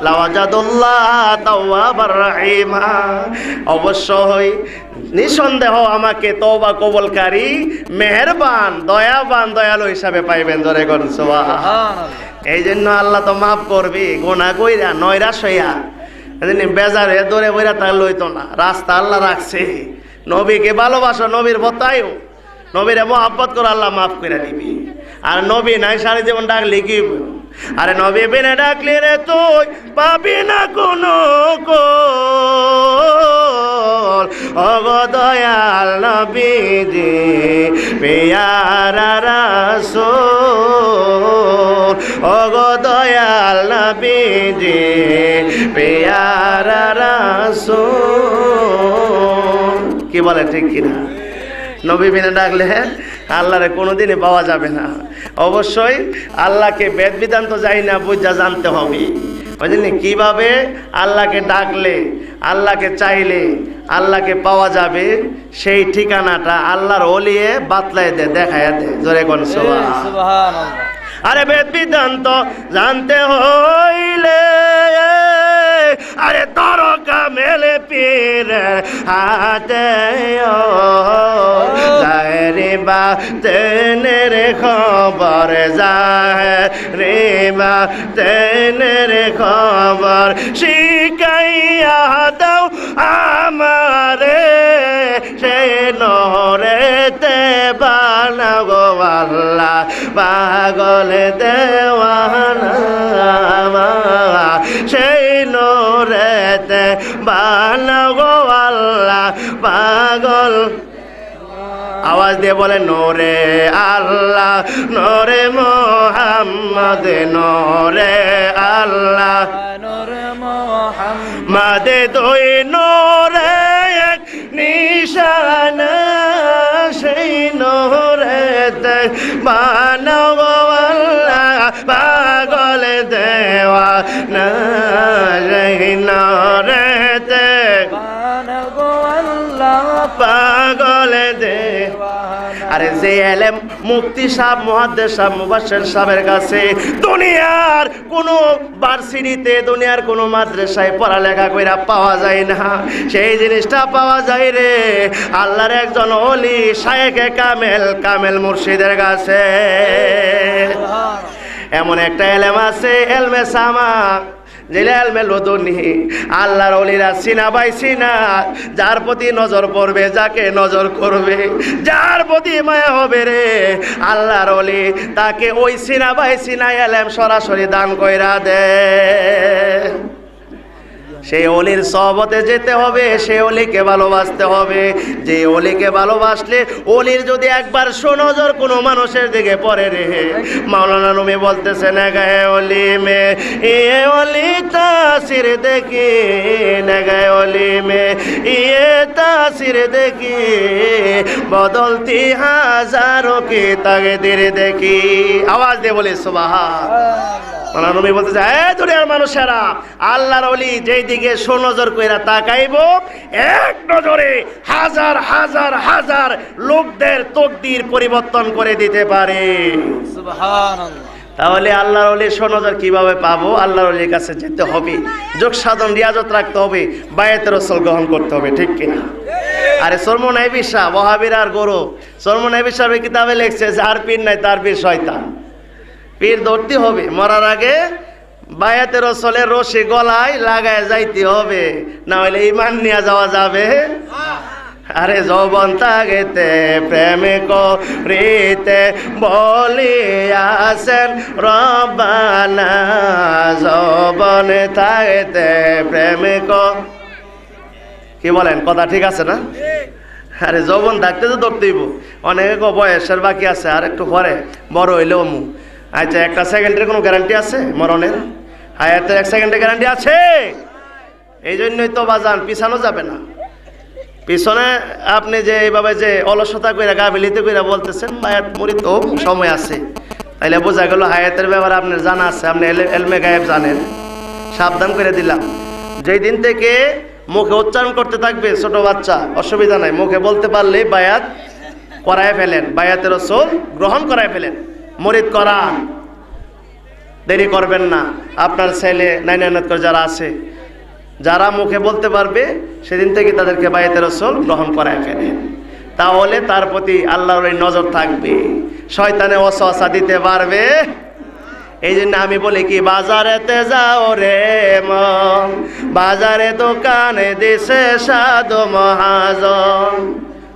লাওয়াজাদুল্লাহ তাওয়াবার রাহিমা। অবশ্যই নিঃসন্দেহ আমাকে তওবা কবুলকারী, মেহেরবান, দয়াবান, দয়ালু হিসাবে পাইবেন। জোরে করুন সুবহানাল্লাহ। এই জন্য আল্লাহ তো মাফ করবি, গুনাহ কইরা নৈরাশ হইয়া বেজার হয়ে দৌড়ে বইরা তা লইতো না। রাস্তা আল্লাহ রাখছে, নবীকে ভালোবাসো, নবীর বতায়ও, নবীরে মহব্বত করে আল্লাহ মাফ করে দিবি। আর নবী নাই সারি জীবন ডাকলি কি? আরে নবী বিনে ডাকলি রে তুই পাবি না কোনো কোল। ওগো দয়াল নবীজি পেয়ারা রাসূল, ওগো দয়াল নবীজি পেয়ারা রাসূল। কি বলে ঠিক কিনা? নবী বিনে ডাকলে আল্লাহরে কোনোদিনই পাওয়া যাবে না। অবশ্যই আল্লাহকে বেদ বিধান তো যাই না, বুঝা জানতে হবে। বুঝলি কিভাবে আল্লাহকে ডাকলে, আল্লাহকে চাইলে আল্লাহকে পাওয়া যাবে, সেই ঠিকানাটা আল্লাহর ওলিয়ে বাতলাই দে, দেখায় দে। জোরে কোন সুবহানাল্লাহ। আরে বেদ বিধান তো জানতে হইলে, আরে তরকা মেলে পীর হাতে যায় রে বা তেনের খবর, যায় রে বা তেনের খবর, শিখাইয়া দাও আমারে সে নহরেতে বানাবো আল্লাহ পাগল দেওয়ানা, সেই নোরেতে বানাবো আল্লাহ পাগল। আওয়াজ দিয়ে বলে নোরে আল্লাহ, নোরে মোহাম্মদ, নোরে আল্লাহ,
নূরে মুহাম্মদ,
মাদে দুই নোরে এক নিশানা, সেই নোরেতে বানাবো আল্লাহ পাগল দেওয়ানা, সেই নোরেতে
বানাবো আল্লাহ
পাগল দে। আরে যে এলেম মুফতি সাহেব, মুহাদ্দিস সাহেব, মুবাশশির সাহেবের কাছে দুনিয়ার কোনো ভার্সিটিতে, দুনিয়ার কোনো মাদ্রাসায় পড়ালেখা কইরা পাওয়া যায় না, সেই জিনিসটা পাওয়া যায় রে আল্লাহর একজন ওলি শায়েখে কামেল, কামেল মুর্শিদের কাছে। এমন একটা এলেম আছে, এলমে সামা, যেটা এলমে লদুনি। আল্লাহর ওলিরা সিনা বাই সিনা, যার প্রতি নজর পড়বে, যাকে নজর করবে, যার প্রতি মায়া হবে রে আল্লাহর ওলি, তাকে ওই সিনা বাই সিনা এলেম সরাসরি দান কইরা দে। সেই অলির সহবতে যেতে হবে, সেই অলিকে ভালোবাসতে হবে। যে অলিকে ভালোবাসলে, অলির যদি একবার সুনজর কোনো মানুষের দিকে পড়ে রে, মাওলানা রুমি বলতেছেন গায়ে অলি মে ইয়ে অলি তাসির দেখি, গায়ে অলি মে ইয়ে তাসির দেখি, বদলতি হাজারোं की तकदीर देखी। आवाज दे बोले सुबहान। ওনার নবী বলতেছে, এই দুনিয়ার মানুষেরা, আল্লাহর ওলি যেই দিকে সুনজর কইরা তাকাইব, এক নজরে হাজার হাজার হাজার লোকদের তকদির পরিবর্তন করে দিতে পারে।
সুবহানাল্লাহ।
তাহলে আল্লাহর ওলি সুনজর কিভাবে পাবো? আল্লাহর ওলির কাছে যেতে হবে, যোগ সাধন রিয়াজত রাখতে হবে, বায়াতে রাসূল গ্রহণ করতে হবে, ঠিক কিনা? আরে সরমনাই বিশা ওয়াহাবির আর গরু, সরমনাই বিশাবের কিতাবে লিখছে, যার পীর নাই তার পীর শয়তান। পীর ধরতে হবে, মরার আগে বায়াতে রাসূলের রশি গলায় লাগায় যাইতে হবে, না হলে ঈমান নিয়ে যাওয়া যাবে। আরে যৌবন তাগেতে প্রেম করিতে বলিয়াছেন রব্বানা, যৌবন তাগেতে প্রেম কি বলেন? কথা ঠিক আছে না? আরে যৌবন থাকতে তো ধরতেইব, অনেক বয়সের বাকি আছে, আর একটু পরে বড় হইলেও মু। আচ্ছা, একটা সেকেন্ডের কোনো গ্যারান্টি আছে মরণের? হায়াতের এক সেকেন্ডের গ্যারান্টি আছে? এই জন্যই তো বাজান পিছানো যাবে না। পিছনে আপনি যে এইভাবে যে অলসতা করে গাফিলিতে করে বলতেছেন হায়াত মরি তো সময় আছে, তাইলে বোঝা গেল হায়াতের ব্যাপারে আপনার জানা আছে, আপনি এলমে গায়েব জানেন। সাবধান করে দিলাম, যেই দিন থেকে মুখে উচ্চারণ করতে থাকবে ছোট বাচ্চা, অসুবিধা নাই, মুখে বলতে পারলে বায়াত করায় ফেলেন, বায়াতের রাসূল গ্রহণ করায় ফেলেন, মরিদ করান, দেরি করবেন না। আপনার ছেলে নাইনানাত করে যারা আছে, যারা মুখে বলতে পারবে, সেদিন থেকে তাদেরকে বায়াতে রাসূল গ্রহণ করায় ফেলেন। তাহলে তার প্রতি আল্লাহর এই নজর থাকবে, শয়তানে ওয়াসওয়াসা দিতে পারবে। এই জন্য আমি বলি কি, বাজারেতে যাও রে মন, বাজারে দোকানে দিছে সাধু মহাজন।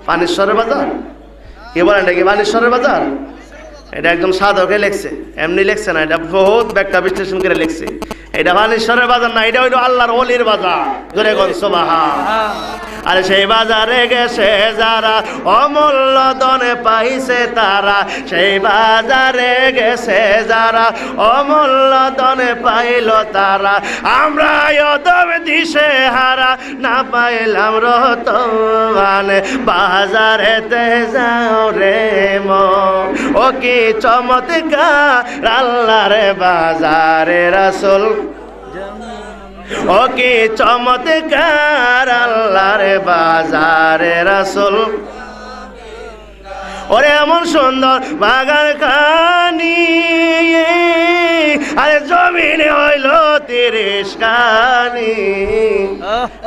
পানেশ্বরের বাজার কি বলেন, এটা কি পানেশ্বরের বাজার? এটা একদম সাধকে লেখছে, এমনি লেখছে না, এটা বহুত ব্যাখ্যা বিশ্লেষণ করে লেখছে। এটা পানেশ্বরের বাজার না, এটা হইল আল্লাহর ওলির বাজার। জোরে কোন সুবহান। আরে সেই বাজারে গেছে যারা, অমূল্য দনে পাইছে তারা, সেই বাজারে গেছে যারা, অমূল্য দনে পাইল তারা। আমরা অদম দিশে হারা, না পাইলাম রতন, বাজারেতে যাও রে মন। ও কি চমৎকার আল্লাহর বাজারে রাসূল, ও কি চমৎকার আল্লাহর বাজারে রাসূল। ওরে এমন সুন্দর বাগান খানি, আরে জমিনে হইল 30 কানি।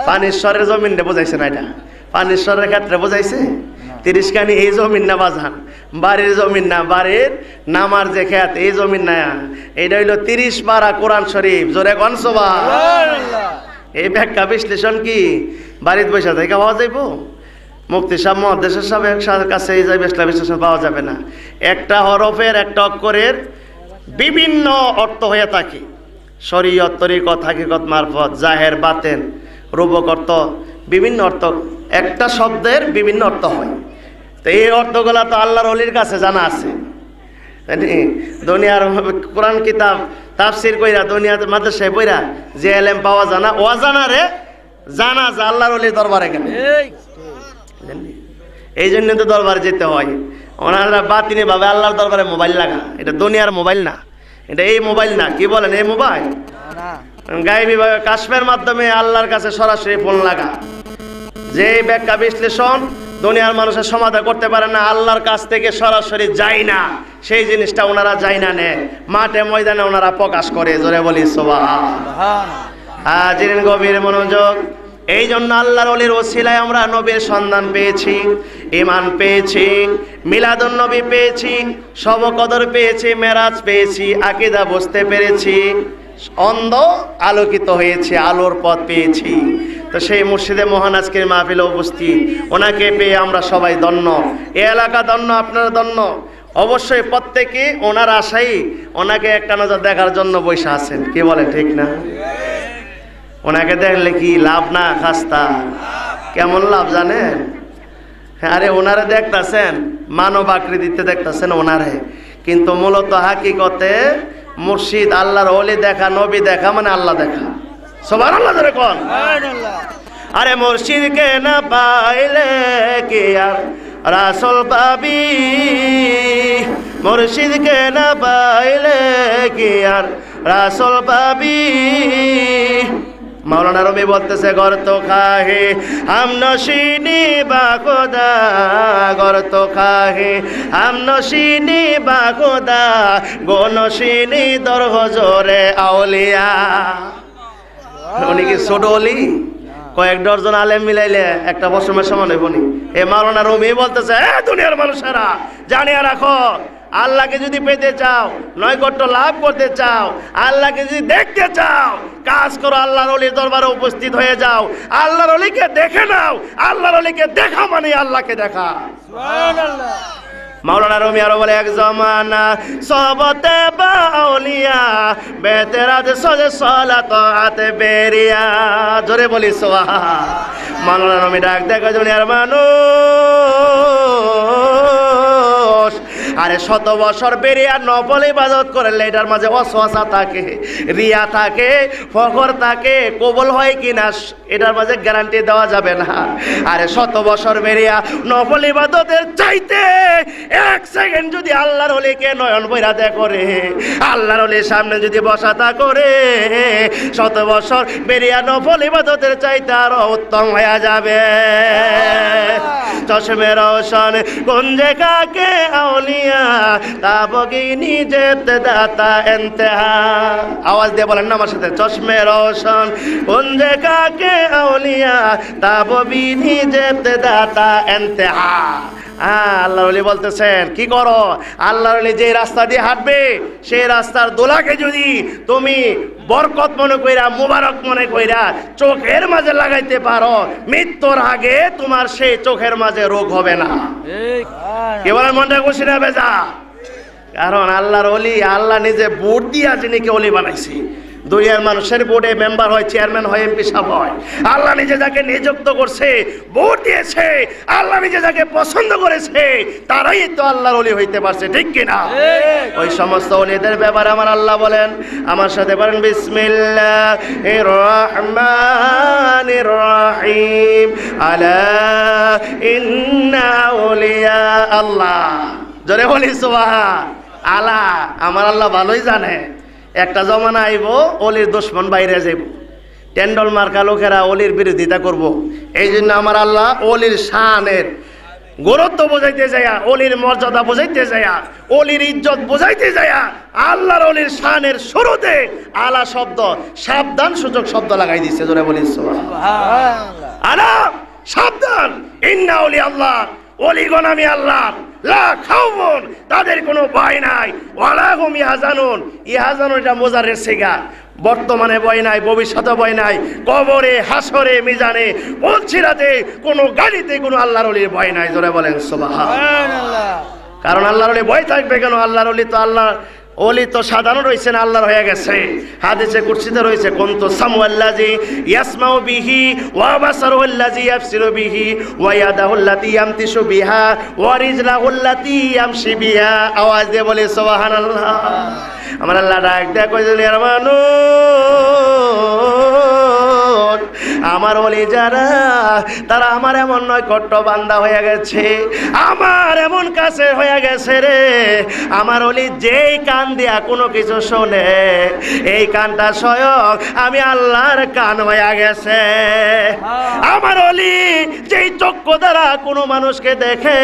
পানেশ্বরের জমিনটা বোঝাইছে না, এটা পানেশ্বরের ক্ষেত্রে বোঝাইছে। 30 কানি এই জমিন না বাজান, বাড়ির জমিন না, বাড়ির নামার যে খেত এই জমিন না, এটা হইল 30 পারা কোরআন শরীফ। জোরে কোন সুবহানাল্লাহ। এই ব্যাখ্যা বিশ্লেষণ কি বাড়িতে বসে থেকে পাওয়া যাইব? মুফতি সাহেব, মুহাদ্দিস সাহেবের কাছে এই যে ব্যাখ্যা বিশ্লেষণ পাওয়া যাবে না। একটা হরফের, একটা অক্ষরের বিভিন্ন অর্থ হয়ে থাকে, শরীয়ত, তরিকত, হাকিকত, মারফত, জাহের, বাতেন, রূপক অর্থ, বিভিন্ন অর্থ। একটা শব্দের বিভিন্ন অর্থ হয়, তো এই অর্থগুলা তো আল্লাহর ওলির কাছে জানা আছে। দুনিয়ার কোরআন কিতাব তাফসির কইরা, দুনিয়ার মাদ্রাসায় পড়া যে এলেম পাওয়া জানা, অজানা রে জানা যা আল্লাহর ওলির দরবারে গেলে। এই জন্য তো দরবারে যেতে হয়। ওনারা বাতিনি ভাবে আল্লাহর দরবারে মোবাইল লাগা, এটা দুনিয়ার মোবাইল না, এটা এই মোবাইল না। কি বলেন, এই মোবাইল গায়েবী ভাবে কাশফের মাধ্যমে আল্লাহর কাছে সরাসরি ফোন লাগা। যে ব্যাখ্যা বিশ্লেষণ দুনিয়ার মানুষের সমাধান করতে পারে না, আল্লাহর কাছ থেকে সরাসরি যায় না, সেই জিনিসটা ওনারা যায় না নে, মাঠে ময়দানে ওনারা প্রকাশ করে। জোরে বলি সুবহান। হাজিরিন গভীর মনোযোগ। এই জন্য আল্লাহর ওলির ওসিলায় আমরা নবীর সন্ধান পেয়েছি, ঈমান পেয়েছি, মিলাদুন নবী পেয়েছি, শব কদর পেয়েছি, মেরাজ পেয়েছি, আকীদা বুঝতে পেরেছি, অন্ধ আলোকিত হয়েছে, আলোর পথ পেয়েছি। তো সেই মুর্শিদে মহান আজকের মাহফিলে উপস্থিত, ওনাকে পেয়ে আমরা সবাই ধন্য, এ এলাকা ধন্য, আপনারা ধন্য। অবশ্যই প্রত্যেকে ওনার আশাই ওনাকে একটা নজর দেখার জন্য বসে আছেন। কি বলে, ঠিক না? ওনাকে দেখলে কি লাভ না খাস্তা? কেমন লাভ জানেন? আরে ওনারে দেখতেছেন মানব আকৃতিতে দেখতেছেন ওনারে, কিন্তু মূলত হাকিকতে মুর্শিদ আল্লাহর ওলি দেখা, নবী দেখা মানে আল্লাহ দেখা। সুবহানাল্লাহ ধরে কোন। আরে মুর্শিদকে না পাইলে কি আর রাসূল পাবি, মুর্শিদকে না পাইলে কি আর রাসূল পাবি। মাওলানা রুমি বলতেছে গর্ত খাহে হাম নশিনি বা খোদা, গর্ত খাহে হাম নশিনি বা খোদা, গো নশিনি দর হজরে আউলিয়া। উনি কি ছোট অলি? কয়েক ডজন আলেম মিলাইলে একটা বছরের সমান হইব নি? এ মাওলানা রুমি বলতেছে দুনিয়ার মানুষেরা জানিয়ে রাখো, আল্লাহকে যদি পেতে চাও, নৈকট্য লাভ করতে চাও, আল্লাহকে যদি দেখতে চাও, কাজ করো, আল্লাহর ওলির দরবারে উপস্থিত হয়ে যাও, আল্লাহর ওলিকে দেখে নাও। আল্লাহর ওলিকে দেখা মানে আল্লাহকে দেখা।
সুবহানাল্লাহ।
মাওলানা রুমি আরো বলে এক জমানা সবতে বাউলিয়া বেতেরাত সজে সালাত আতে বেরিয়া। জোরে বলি সুবহান। মাওলানা রুমি ডাক দেখো দুনিয়ার মানুষ, আরে 100 বছর বেরিয়া নফল ইবাদত করলে এটার মাঝে ওয়াসওয়াসা থাকে, রিয়া থাকে, ফখর থাকে, কবুল হয় কিনা এটার মাঝে গ্যারান্টি দেওয়া যাবে না। আরে 100 বছর বেরিয়া নফল ইবাদতের চাইতে 1 সেকেন্ড যদি আল্লাহর ওলিকে নয়ন বৈরাতে করে, আল্লাহর ওলির সামনে যদি বসাতা করে, 100 বছর বেরিয়া নফল ইবাদতের চাইতে আরো উত্তম হয়ে যাবে। চশমে রোশন কুঞ্জে কাকে আউলিয়া তাবগিনি যেতে দাতা ইন্তেহা। আওয়াজ দিয়ে বলেন না আমার সাথে, চশমে রোশন কুঞ্জে কাকে আউলিয়া তাবগিনি যেতে দাতা ইন্তেহা। আল্লাহর ওলি বলতেছেন কি করো, আল্লাহর ওলি যে রাস্তা দিয়ে হাঁটবে সেই রাস্তার দোলাকে যদি তুমি বরকত মনে কইরা, মুবারক মনে কইরা চোখের মাঝে লাগাইতে পারো, মৃত্যুর আগে তোমার সেই চোখের মাঝে রোগ হবে না।
ঠিক।
কে বলেন মনটা খুশি না বেজা? কারণ আল্লাহর ওলি, আল্লাহ নিজে ভোট দিয়া যিনিকে ওলি বানাইছে। দুনিয়ার মানুষের বোর্ডে মেম্বার হয়, চেয়ারম্যান হয়, এমপি সাহেব হয়। আল্লাহ নিজে যাকে নিযুক্ত করছে, ভোট দিয়েছে, আল্লাহ নিজে যাকে পছন্দ করেছে, তারাই তো আল্লাহর ওলি হইতে পারছে, ঠিক কিনা? ওই সমস্ত ওলিদের ব্যাপারে আমার আল্লাহ বলেন, আমার সাথে বলেন বিসমিল্লাহির রহমানির রহিম, আলা ইন্না আউলিয়া আল্লাহ। জোরে বলি সুবহান আল্লাহ। আমার আল্লাহ ভালোই জানে একটা জমানা আইব অলির দুশমন বাইরে যাইব, টেন্ডল মার্কা লোকেরা অলির বিরোধিতা করব। এই জন্য আমার আল্লাহ অলির শানের গুরুত্ব বোঝাইতে যায়া, অলির মর্যাদা বোঝাইতে যায়া, অলির ইজ্জত বোঝাইতে যায়া আল্লাহর অলির শানের শুরুতে আলা শব্দ, সাবধান সূচক শব্দ লাগাই দিচ্ছে। জোরে বলি
সুবহানাল্লাহ।
আলা সাবধান, ইন্না ওলি আল্লাহ, ওলিগণ আমি আল্লাহ, লা খাউফুন তাদের কোনো ভয় নাই, ওয়ালা হুম ইয়াহজানুন। ইয়াহজানুন এটা মোজারের সিগা, বর্তমানে ভয় নাই, ভবিষ্যতে ভয় নাই, কবরে, হাসরে, মিজানে, পৌঁছিরাতে কোনো গাড়িতে কোনো আল্লাহর ওলির ভয় নাই। জোরে বলেন সুবহানাল্লাহ। কারণ আল্লাহর ওলি ভয় থাকবে কেন? আল্লাহর ওলি তো আল্লাহ ওলি তো সাধারণ রয়েছে না, আল্লাহর হয়ে গেছে। হাদিসে কুরসিতে রয়েছে কুনতু সামওয়াল্লাযী ইয়াসমাউ বিহি ওয়া বাসারুল্লাযী ইয়াবসিরু বিহি ওয়া ইয়াদাহুল্লাতী ইয়ামতিশু বিহা ওয়া রিজলাহুল্লাতী ইয়ামশি বিহা। আওয়াজ দিয়ে বলি সুবহানাল্লাহ। আমার আল্লাহ ডাক দেয়া কই দুনিয়ার মানুষ, আমার ওলি যারা, তারা আমার এমন নয় কট্ট বান্দা হয়ে গেছে, আমার এমন কাছে হয়ে গেছে রে। আমার ওলি যেই কান দিয়া কোনো কিছু শোনে, এই কানটা স্বয়ং আমি আল্লাহর কান হয়ে গেছে। আমার ওলি যেই চক্ষু দ্বারা কোনো মানুষকে দেখে,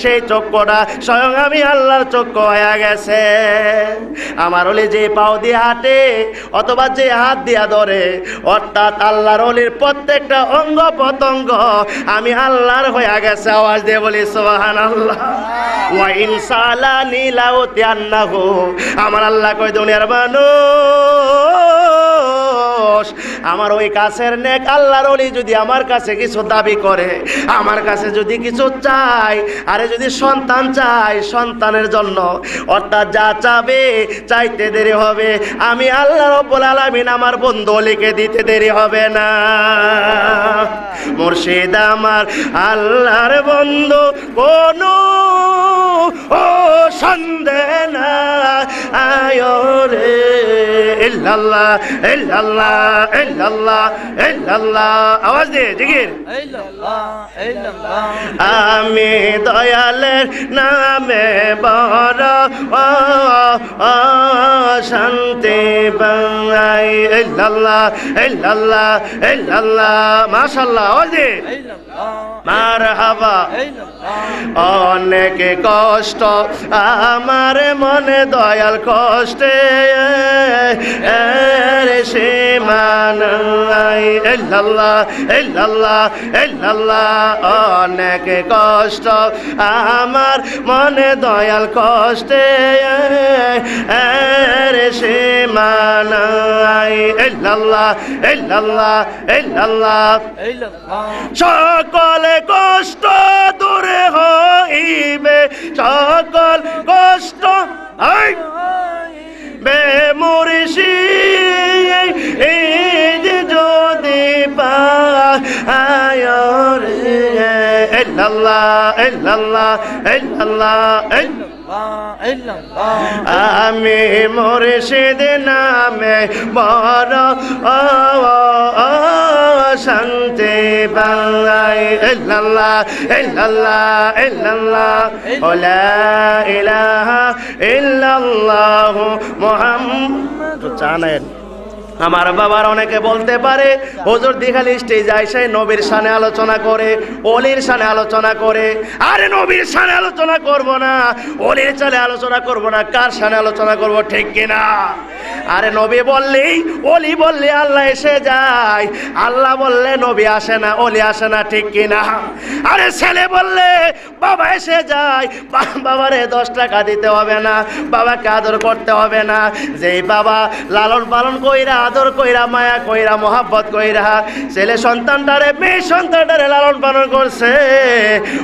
সেই চক্ষুটা স্বয়ং আমি আল্লাহর চক্ষু হয়ে গেছে। আমার ওলি যে পাও দিয়ে হাঁটে অথবা যে হাত দিয়া ধরে, অর্থাৎ আল্লাহর ওলির প্রত্যেকটা অঙ্গ প্রত্যঙ্গ আমি আল্লাহর হয়ে গেছে। আওয়াজ দিয়ে বলি সুবহানাল্লাহ। ওয়া ইনসালানি লাউতিয়ান্নাহু, আমার আল্লাহ কই দুনিয়ার মানুষ, আমার ওই কাছের নেক আল্লাহর ওলি যদি আমার কাছে কিছু দাবি করে, আমার কাছে যদি কিছু চাই, আরে যদি সন্তান চাই, সন্তানের জন্য অর্থাৎ যা চাবে চাইতে দেরি হবে, আমি আল্লাহ রাব্বুল আলামিন আমার বন্ধু ওলিকে দিতে দেরি হবে না। মুর্শিদ আমার আল্লাহর বন্ধু কোনো ও সন্দেহ না, আয় রে ইল্লাল্লাহ ইল্লাল্লাহ ইল্লাল্লাহ ইল্লাল্লাহ আওয়াজ দিয়ে জিকির আমি দয়ালের নামে বড় শান্তি পাই ইল্লাল্লাহ ইল্লাল্লাহ ইল্লাল্লাহ মাশাআল্লাহ আওয়াজ দিয়ে মারহাবা অনেক কষ্ট আমার মনে দয়াল কষ্টে সীমানাই ইল্লাল্লাহ ইল্লাল্লাহ ইল্লাল্লাহ অনেক কষ্ট আমার মনে দয়াল কষ্টে সীমানাই ইল্লাল্লাহ ইল্লাল্লাহ ইল্লাল্লাহ সকল কষ্ট দূরে হইবে সকল কষ্ট বেমুরশি যদি পায় ইল্লাল্লাহ ইল্লাল্লাহ ইল্লাল্লাহ আমি মুর্শিদ নামে বড় শান্তি পাই ইল্লাল্লাহ ইল্লাল্লাহ ইল্লাল্লাহ লা ইলাহা ইল্লাল্লাহ মুহাম্মাদুর জানেন আমার বাবার অনেকে বলতে পারে হুজুর দিঘালি স্টেজে আইসা নবীর শানে আলোচনা করে ওলির শানে আলোচনা করে আরে নবীর শানে আলোচনা করব না ওলির শানে আলোচনা করব না কার শানে আলোচনা করব ঠিক কিনা আরে নবী বললেই ওলি বললে আল্লাহ এসে যায় আল্লাহ বললে নবী আসে না ওলি আসে না ঠিক কিনা আরে ছেলে বললে বাবা এসে যায় বাবারে 10 টাকা দিতে হবে না বাবাকে আদর করতে হবে না যেই বাবা লালন পালন কইরা আদর কইরা মায়া কইরা মোহাব্বত কইরা ছেলে সন্তানটারে মেয়ে সন্তানটারে লালন পালন করছে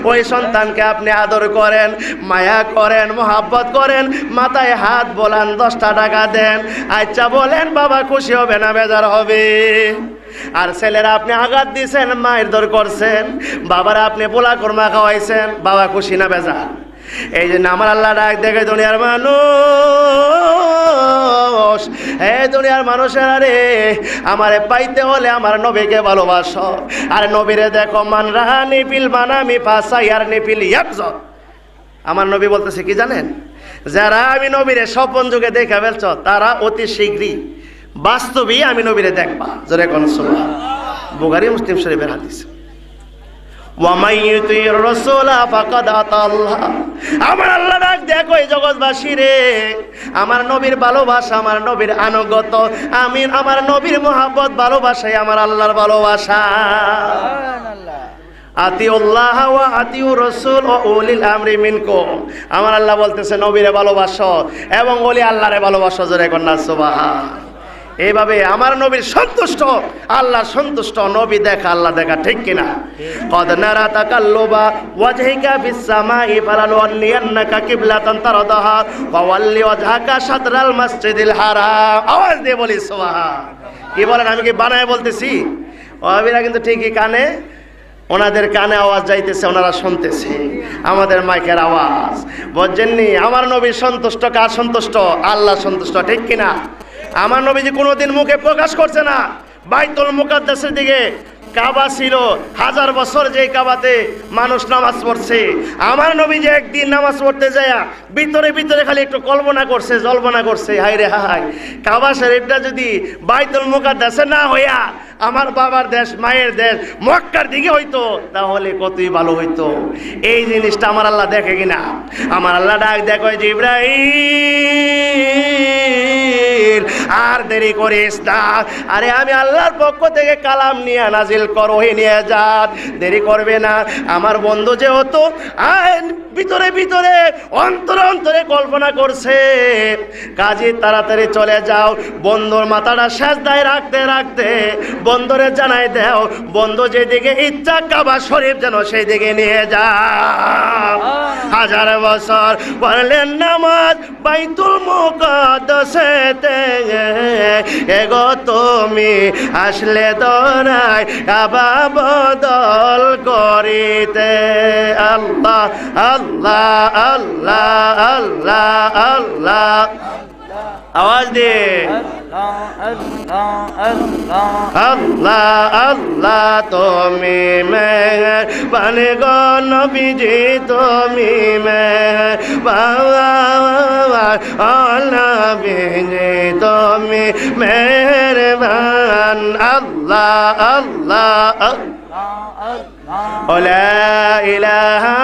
ওই সন্তানকে আপনি আদর করেন মায়া করেন মোহাব্বত করেন মাথায় হাত বোলান 10টা টাকা দেন আচ্ছা বলেন বাবা খুশি হবে না বেজার হবে আর ছেলেরা আপনি আঘাত দিয়েছেন মায়ের দর করছেন বাবারা আপনি পোলা কর্মা খাওয়াইছেন বাবা খুশি না বেজার এই জন্য আমার আল্লাহ ডাক দেখে দুনিয়ার মানুষ এই দুনিয়ার মানুষেরা রে আমারে পাইতে হলে আমার নবীকে ভালোবাসো আর নবীরে দেখো মান রাহানি পিল বানামি পাসাইয়ার নিপিল ইয়াকজত আমার নবী বলতেছে কি জানেন যারা আমি নবীরে স্বপন যুগে দেখে ফেলছ তারা অতি শীঘ্রই বাস্তবেই আমি নবীরে দেখবা জোরে কোন সুবহান বুখারী মুসলিম শরীফের হাদিস আমার আল্লাহ ডাক দেখো এই জগৎবাসী রে আমার নবীর ভালোবাসা আমার নবীর আনুগত্য আমি আমার নবীর মোহাব্বত ভালোবাসাই আমার আল্লাহর ভালোবাসা আতিউল্লাহ ওয়া আতিউর রাসূল ওয়া উলিল আমরি মিনকুম আমার আল্লাহ বলতেছে নবীরে ভালোবাসো এবং ওলি আল্লাহরে ভালোবাসো জোরে কন্যা সুবহান এইভাবে আমার নবীর সন্তুষ্ট আল্লাহ সন্তুষ্ট নবী দেখা আল্লাহ দেখা ঠিক কিনা কদ নারা তাকাল্লুবা ওয়াজহিকা ফিস সামাই ফালানুওয়াল্লিয়ান্নাকা কিবলাতান তারদাহা ওয়াল্লি ওয়াজহাকা শাতরাল মাসজিদিল হারাম আওয়াজ দিয়ে বলি সুবহান কি বলেন আমি কি বানায় বলতেছি ওয়াবিরা কিন্তু ঠিকই কানে ওনাদের কানে আওয়াজ যাইতেছে ওনারা শুনতেছে আমাদের মাইকের আওয়াজ বুঝছেননি আমার নবী সন্তুষ্ট কার সন্তুষ্ট আল্লাহ সন্তুষ্ট ঠিক কিনা আমার নবীজি কোনোদিন মুখে প্রকাশ করছে না বাইতুল মুকাদ্দাসের দিকে কাবা ছিল 1000 বছর যেই কাবাতে মানুষ নামাজ পড়ছে আমার নবী যে একদিন নামাজ পড়তে যায় ভিতরে ভিতরে খালি একটু কল্পনা করছে জল্পনা করছে হায় রে হায় কাবা শরীফটা যদি বাইতুল মুকাদ্দাসে না হইয়া আমার বাবার দেশ মায়ের দেশ মক্কার দিকে হইতো তাহলে কতই ভালো হইতো এই জিনিসটা আমার আল্লাহ দেখে কিনা আমার আল্লাহ ডাক দেখো জিবরাইল আর দেরি করিস না আরে আমি আল্লাহর পক্ষ থেকে কালাম নিয়ে নাজিল করো হে নিয়ে যান দেরি করবে না আমার বন্ধু যেহেতু ভিতরে ভিতরে অন্তরে অন্তরে কল্পনা করছে কাজে তাড়াতাড়ি চলে যাও বন্ধুর মাথাটা সেজদায় রাখতে রাখতে বন্ধুরে জানাই দাও বন্ধু যেদিকে ইচ্ছা কাবা শরীফ যেন সেই দিকে নিয়ে যাও 1000 বছর পড়লেন নামাজ বাইতুল মুকাদ্দাসেতে এগো তুমি আসলে দরাই কাবা বদল করিতে আল্লাহ আল্লাহ আল্লাহ আল্লাহ আল্লাহ আওয়াজ দিয়ে আল্লাহ আল্লাহ তুমি মেহেরবান গো নবীজি তুমি মেহেরবান নবীজি তুমি মেহেরবান আল্লাহ আল্লাহ লা ইলাহা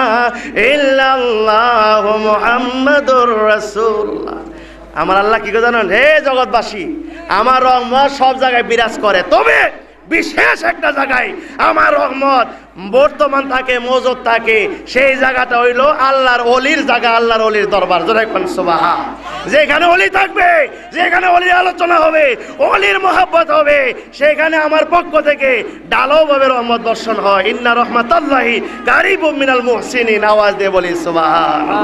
ইল্লাল্লাহ মুহাম্মাদুর রাসূলুল্লাহ। আমার আল্লাহ কি করে জানেন? হে জগৎবাসী, আমার রহমত সব জায়গায় বিরাজ করে, তবে বিশেষ একটা জায়গায় আমার রহমত বর্তমান থাকে, মজুদ থাকে। সেই জায়গাটা হইল আল্লাহর ওলির জায়গা, আল্লাহর ওলির দরবার। জোরে কোন সুবহান। যেখানে ওলি থাকবে, যেখানে ওলির আলোচনা হবে, ওলির মহব্বত হবে, সেখানে আমার পক্ষ থেকে ডালভাবে রহমত বর্ষণ হয়। ইন্না রহমাতাল্লাহি কারিবুম মিনাল মুহসিনিন। আওয়াজ দিয়ে বলি সুবহান।